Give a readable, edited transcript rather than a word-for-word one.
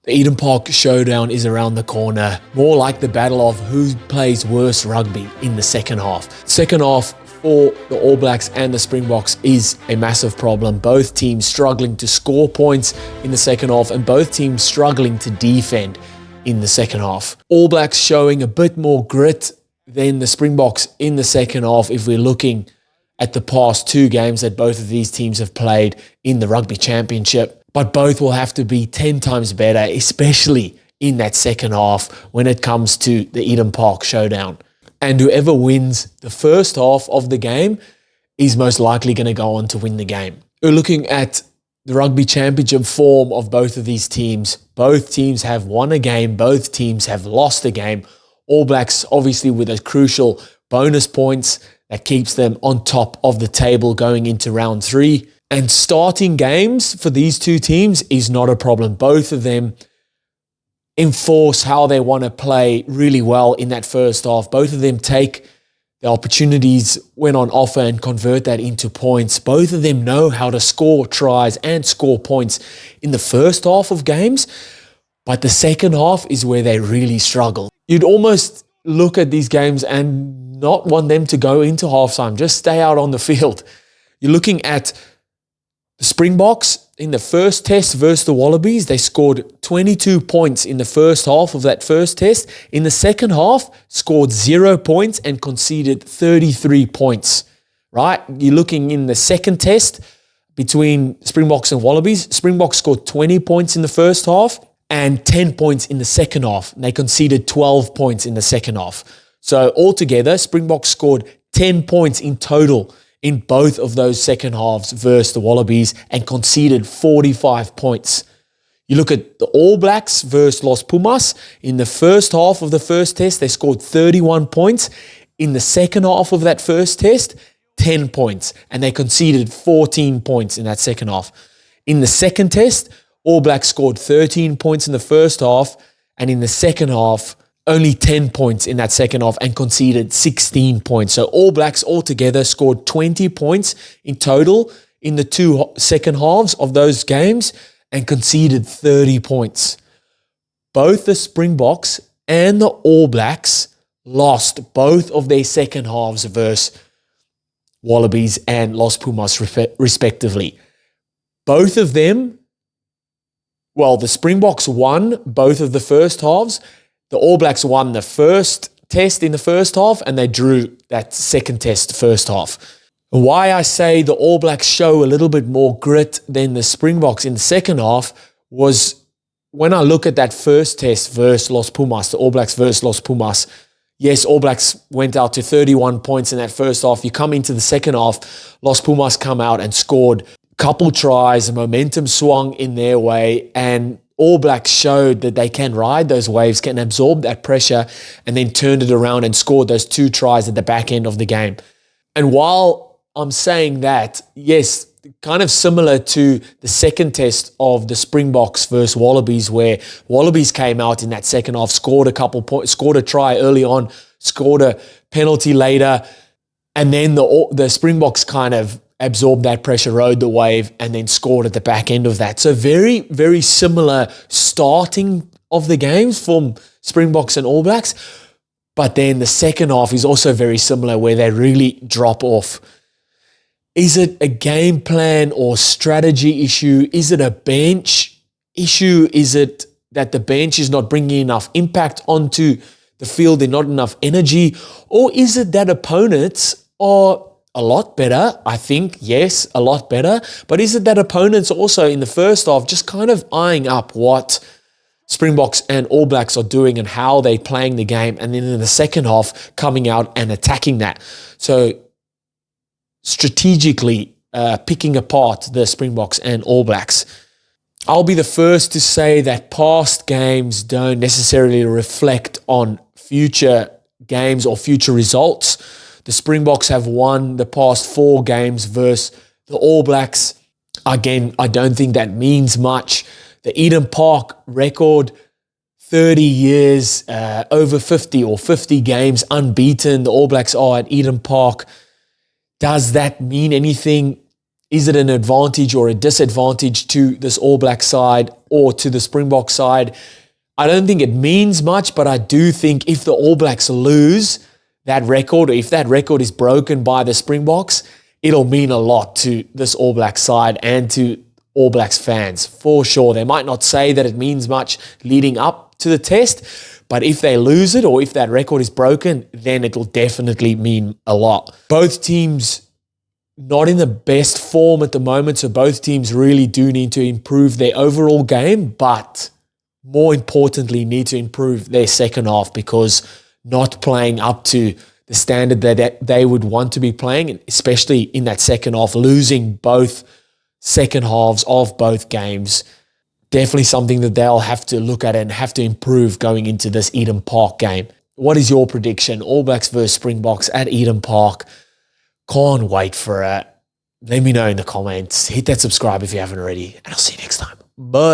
The Eden Park Showdown is around the corner, more like the battle of who plays worse rugby in the second half. Second half for the All Blacks and the Springboks is a massive problem. Both teams struggling to score points in the second half and both teams struggling to defend in the second half. All Blacks showing a bit more grit than the Springboks in the second half if we're looking at the past two games that both of these teams have played in the Rugby Championship. But both will have to be 10 times better, especially in that second half when it comes to the Eden Park Showdown. And whoever wins the first half of the game is most likely going to go on to win the game. We're looking at the Rugby Championship form of both of these teams. Both teams have won a game. Both teams have lost a game. All Blacks obviously with a crucial bonus points that keeps them on top of the table going into round 3. And starting games for these two teams is not a problem. Both of them enforce how they want to play really well in that first half. Both of them take the opportunities when on offer and convert that into points. Both of them know how to score tries and score points in the first half of games. But the second half is where they really struggle. You'd almost look at these games and not want them to go into halftime. Just stay out on the field. You're looking at the Springboks in the first test versus the Wallabies. They scored 22 points in the first half of that first test. In the second half, scored 0 points and conceded 33 points, right? You're looking in the second test between Springboks and Wallabies. Springboks scored 20 points in the first half and 10 points in the second half. They conceded 12 points in the second half. So altogether, Springboks scored 10 points in total in both of those second halves versus the Wallabies and conceded 45 points. You look at the All Blacks versus Los Pumas. In the first half of the first test, they scored 31 points. In the second half of that first test, 10 points. And they conceded 14 points in that second half. In the second test, All Blacks scored 13 points in the first half. And in the second half, only 10 points in that second half and conceded 16 points. So All Blacks altogether scored 20 points in total in the two second halves of those games and conceded 30 points. Both the Springboks and the All Blacks lost both of their second halves versus Wallabies and Los Pumas respectively. Both of them, well, the Springboks won both of the first halves. The All Blacks won the first test in the first half and they drew that second test first half. Why I say the All Blacks show a little bit more grit than the Springboks in the second half was when I look at that first test versus Los Pumas, the All Blacks versus Los Pumas. Yes, All Blacks went out to 31 points in that first half. You come into the second half, Los Pumas come out and scored a couple tries, momentum swung in their way, and All Blacks showed that they can ride those waves, can absorb that pressure, and then turned it around and scored those 2 tries at the back end of the game. And while I'm saying that, yes, kind of similar to the second test of the Springboks versus Wallabies, where Wallabies came out in that second half, scored a couple points, scored a try early on, scored a penalty later, and then the Springboks kind of absorbed that pressure, rode the wave, and then scored at the back end of that. So very, very similar starting of the games from Springboks and All Blacks. But then the second half is also very similar where they really drop off. Is it a game plan or strategy issue? Is it a bench issue? Is it that the bench is not bringing enough impact onto the field and not enough energy? Or is it that opponents are a lot better? I think, yes, a lot better. But is it that opponents also in the first half just kind of eyeing up what Springboks and All Blacks are doing and how they're playing the game, and then in the second half coming out and attacking that? So strategically picking apart the Springboks and All Blacks. I'll be the first to say that past games don't necessarily reflect on future games or future results. The Springboks have won the past 4 games versus the All Blacks. Again, I don't think that means much. The Eden Park record, 30 years, over 50 or 50 games unbeaten. The All Blacks are at Eden Park. Does that mean anything? Is it an advantage or a disadvantage to this All Black side or to the Springbok side? I don't think it means much, but I do think if the All Blacks lose that record, or if that record is broken by the Springboks, it'll mean a lot to this All Black side and to All Blacks fans, for sure. They might not say that it means much leading up to the test, but if they lose it or if that record is broken, then it will definitely mean a lot. Both teams not in the best form at the moment, so both teams really do need to improve their overall game, but more importantly, need to improve their second half, because not playing up to the standard that they would want to be playing, especially in that second half, losing both second halves of both games, definitely something that they'll have to look at and have to improve going into this Eden Park game. What is your prediction? All Blacks versus Springboks at Eden Park. Can't wait for it. Let me know in the comments. Hit that subscribe if you haven't already, and I'll see you next time. Bye.